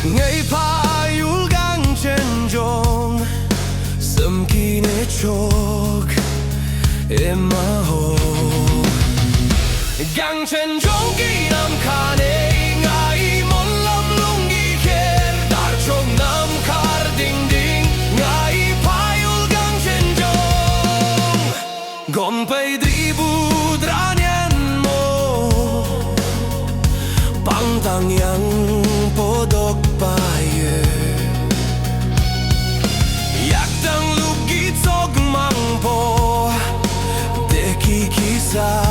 Ngay payul gang chen jong Sam kine chok Emma ho Gang chen jong ki nam khane Ngai mon lam lung gi kher Dar chong nam khar ding ding Ngai payul gang chen jong Gom pay dribu dranyan mo Pangtang yang podok paye Yak dang lugi tsog mang po Deki kisa